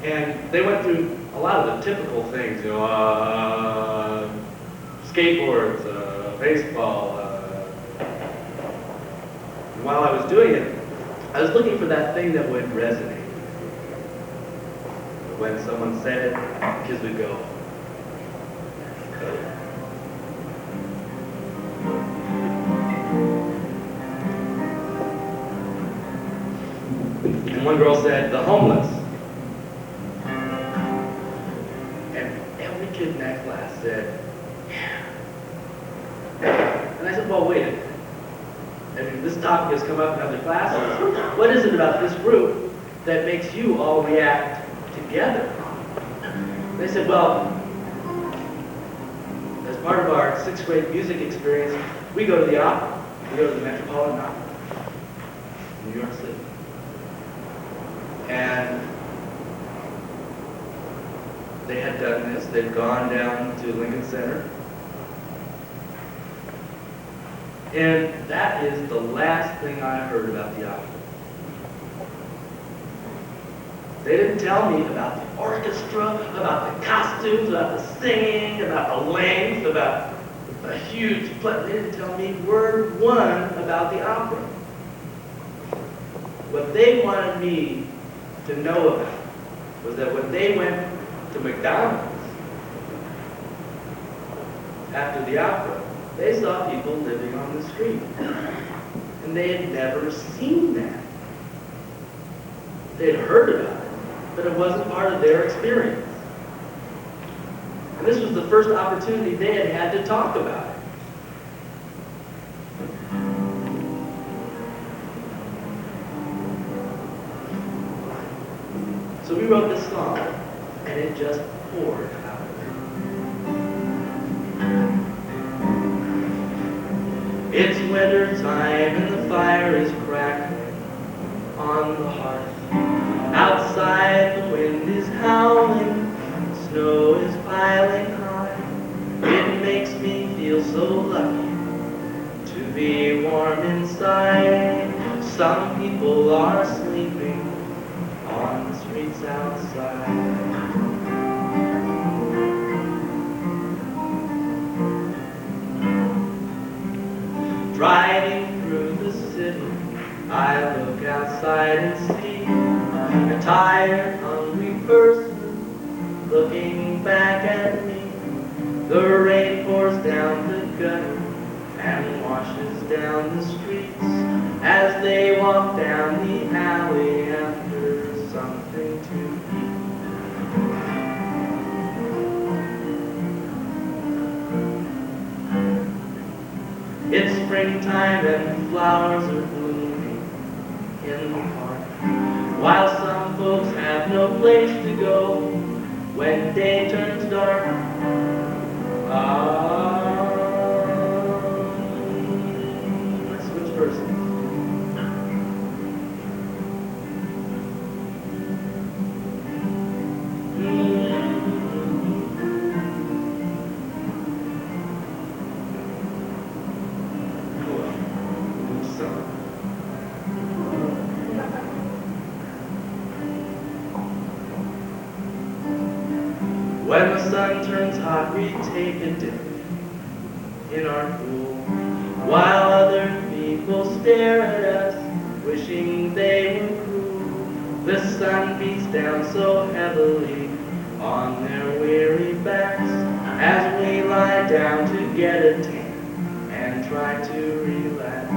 And they went through a lot of the typical things, skateboards, baseball. And while I was doing it, I was looking for that thing that would resonate. When someone said it, kids would go, COE. And one girl said, the homeless. And every kid in that class said, yeah. And I said, well, wait a minute. I mean, this topic has come up in other classes. What is it about this group that makes you all react together? They said, well, as part of our 6th grade music experience, we go to the opera. We go to the Metropolitan Opera in New York City. And they had done this. They'd gone down to Lincoln Center. And that is the last thing I heard about the opera. They didn't tell me about the orchestra, about the costumes, about the singing, about the length, about a huge play. They didn't tell me word one about the opera. What they wanted me to know about was that when they went to McDonald's after the opera, they saw people living on the street. And they had never seen that. They had heard about it, but it wasn't part of their experience. And this was the first opportunity they had had to talk about it. So we wrote this song, and it just poured out of it. It's winter time and the fire is crackling on the hearth. Outside the wind is howling, snow is piling high. It makes me feel so lucky to be warm inside. Some people are sleeping on the streets outside. Driving through the city, I look outside and see a tired, hungry person looking back at me. The rain pours down the gutter and washes down the streets as they walk down the alley after something to eat. It's springtime and flowers are blooming in the park, while some folks have no place to go when day turns dark. Let's switch verses. When the sun turns hot, we take a dip in our pool, while other people stare at us, wishing they were cool. The sun beats down so heavily on their weary backs as we lie down to get a tan and try to relax.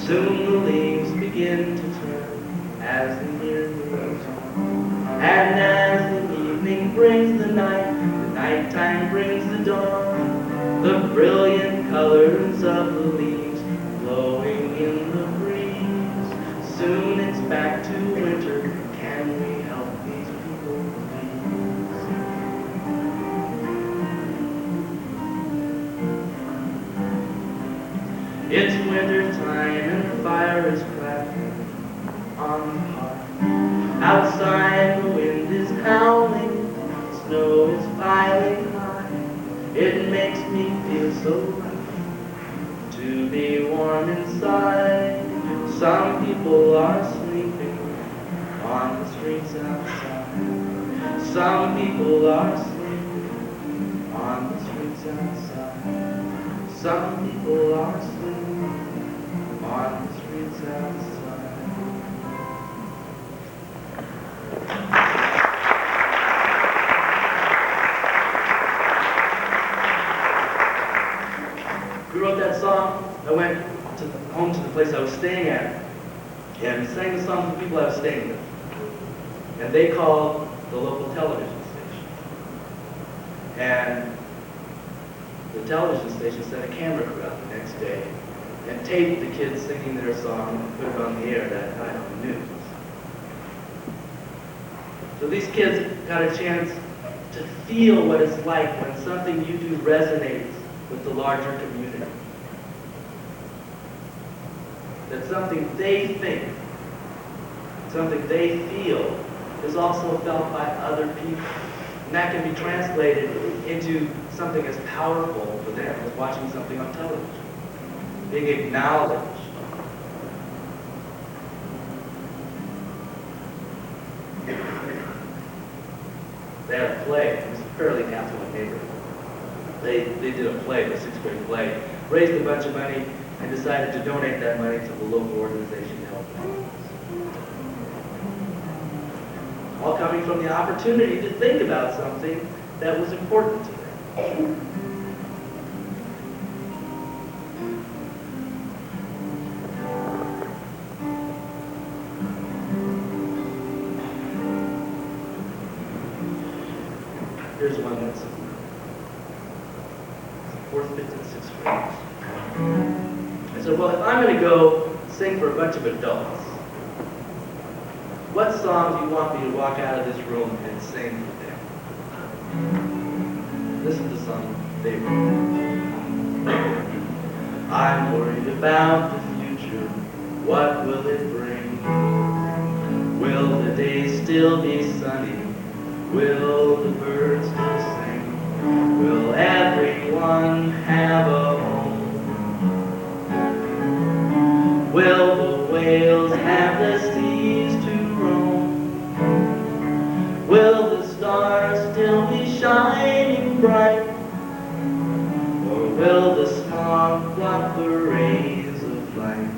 Soon the leaves begin to turn as the year moves on, and as the evening brings the nighttime brings the dawn. The brilliant colors of the leaves blowing in the breeze. Soon it's back to winter. Can we help these people, please? It's winter time and the fire is crackling on the hearth. Outside the wind is howling, snow is piling high. It makes me feel so lucky to be warm warm inside. Some people are sleeping on the streets outside. Some people are sleeping on the streets outside. Some people are sleeping on the streets outside. We wrote that song. I went home to the place I was staying at and sang the song to the people I was staying with. And they called the local television station. And the television station sent a camera crew out the next day and taped the kids singing their song and put it on the air that night on the news. So these kids got a chance to feel what it's like when something you do resonates with the larger community. That something they think, something they feel, is also felt by other people. And that can be translated into something as powerful for them as watching something on television, being acknowledged. They had a play. It was a fairly affluent neighborhood. They did a play, a sixth grade play, raised a bunch of money, and decided to donate that money to the local organization to help them. All coming from the opportunity to think about something that was important to them. Here's one that's fourth, fifth, and sixth graders. I said, well, if I'm going to go sing for a bunch of adults, what song do you want me to walk out of this room and sing for them? This is the song they wrote. I'm worried about the future. What will it bring? Will the days still be sunny? Will the birds still sing? Will everyone have a home? Will the whales have the seas to roam? Will the stars still be shining bright? Or will the smog block the rays of light?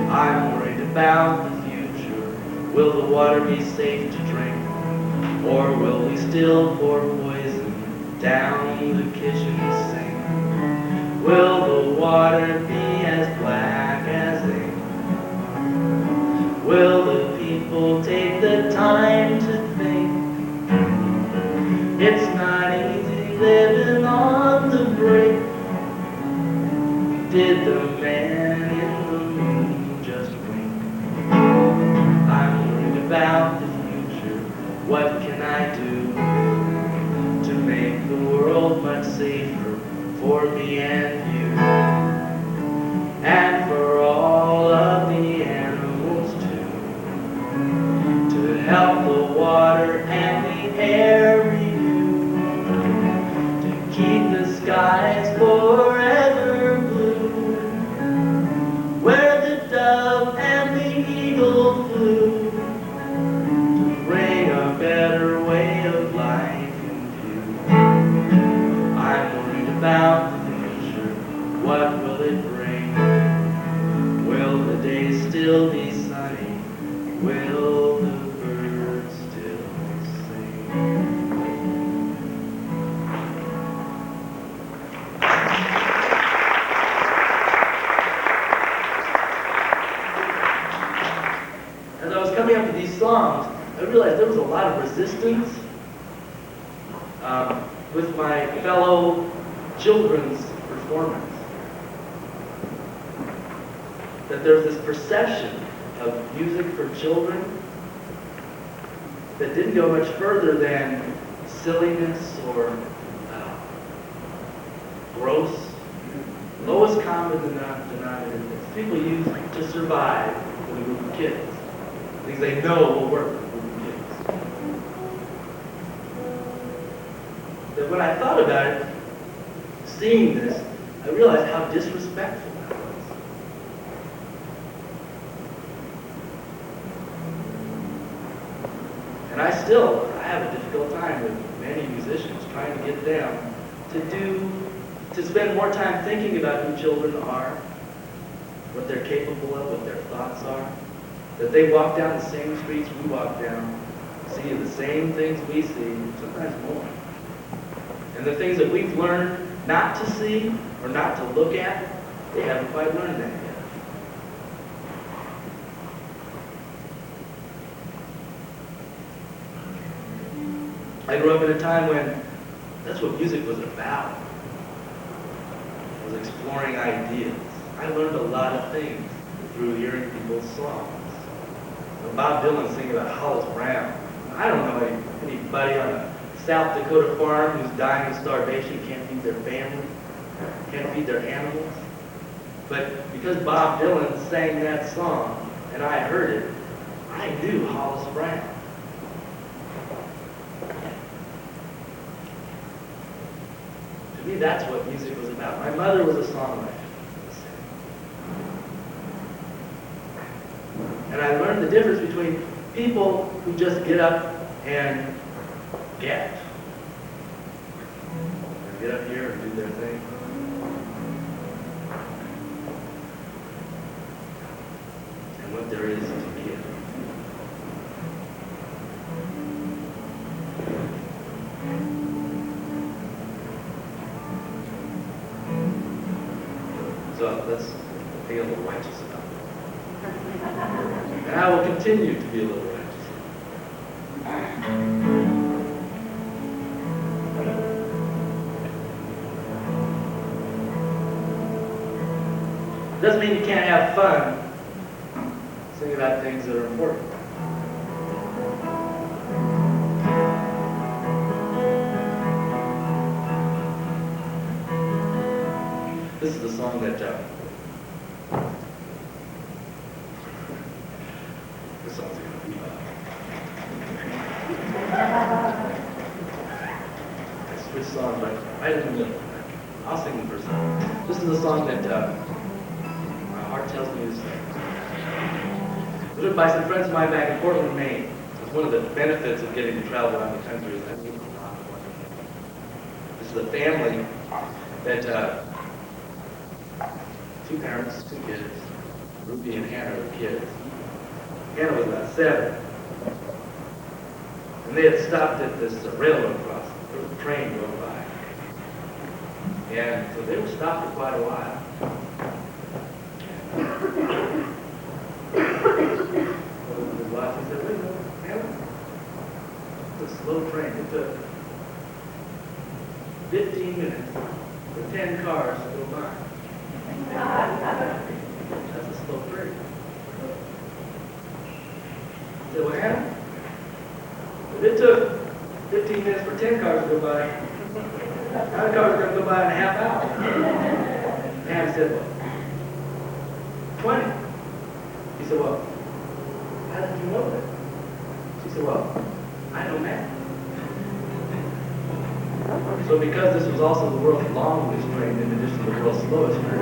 I'm worried about the future. Will the water be safe to drink? Or will we still pour poison down the kitchen sink? Will the water be as black as ink? Will the people take the time to think? It's not easy living on the brink. Did the man in the moon just wink? I'm worried about the future. What can I do to make the world much safer for me and you? And for all of the animals too, to help the water and the air renew, to keep the skies forever blue, where the dove and the eagle flew, to bring a better way of life in view. I'm worried about the future. What will it bring? Will the days still be sunny? Will the birds still sing? As I was coming up with these songs, I realized there was a lot of resistance with my fellow children's performance. That there's this perception of music for children that didn't go much further than silliness or gross, lowest common denominator that people use to survive with a group of kids. Things they know will work with a group of kids. That when I thought about it, seeing this, I realized how disrespectful that was. I have a difficult time with many musicians trying to get them to spend more time thinking about who children are, what they're capable of, what their thoughts are, that they walk down the same streets we walk down, see the same things we see, sometimes more. And the things that we've learned not to see or not to look at, they haven't quite learned that yet. I grew up in a time when that's what music was about. It was exploring ideas. I learned a lot of things through hearing people's songs. Bob Dylan singing about Hollis Brown. I don't know anybody on a South Dakota farm who's dying of starvation, can't feed their family, can't feed their animals. But because Bob Dylan sang that song and I heard it, I knew Hollis Brown. To me, that's what music was about. My mother was a songwriter. And I learned the difference between people who just get up and get. They get up here and do their thing. And what there is to give. So let's be a little righteous about it. And I will continue to be a little righteous. Doesn't mean you can't have fun singing about things that are important. This is the song that this song's going to be I switched songs right in the middle. I'll sing the first song. This is the song that my heart tells me to sing. It was written by some friends of mine back in Portland, Maine. It's one of the benefits of getting to travel around the country is I meet a lot of wonderful people. This is a family that 2 parents, 2 kids. Ruby and Hannah were kids. Hannah was about 7. And they had stopped at this railroad crossing. There was a train going by. And so they were stopped for quite a while. His wife said, wait a minute, Hannah. It's a slow train. It took 15 minutes for 10 cars to go by. That's a slow train. I said, well, Hannah, if it took 15 minutes for 10 cars to go by, how many cars are going to go by in a half hour? Hannah said, well, 20. He said, well, how did you know that? She said, well, I know math. So because this was also the world's longest train in addition to the world's slowest train,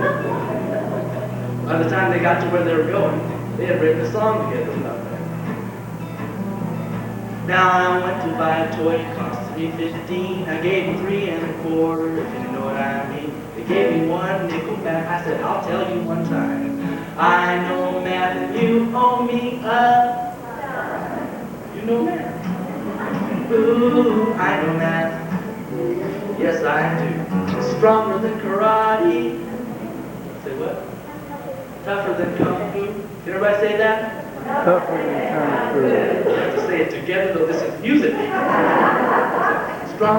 by the time they got to where they were going, they had written a song together about that. Now I went to buy a toy, it cost $3.15. I gave him 3 1/4, if you know what I mean. They gave me 1 nickel back. I said, I'll tell you one time. I know math and you owe me a dime. You know math? Ooh, I know math. Yes, I do. Stronger than karate. Say what? Tougher than kung fu. Can everybody say that? Tougher than kung fu. You have to say it together, though this is music. Strong.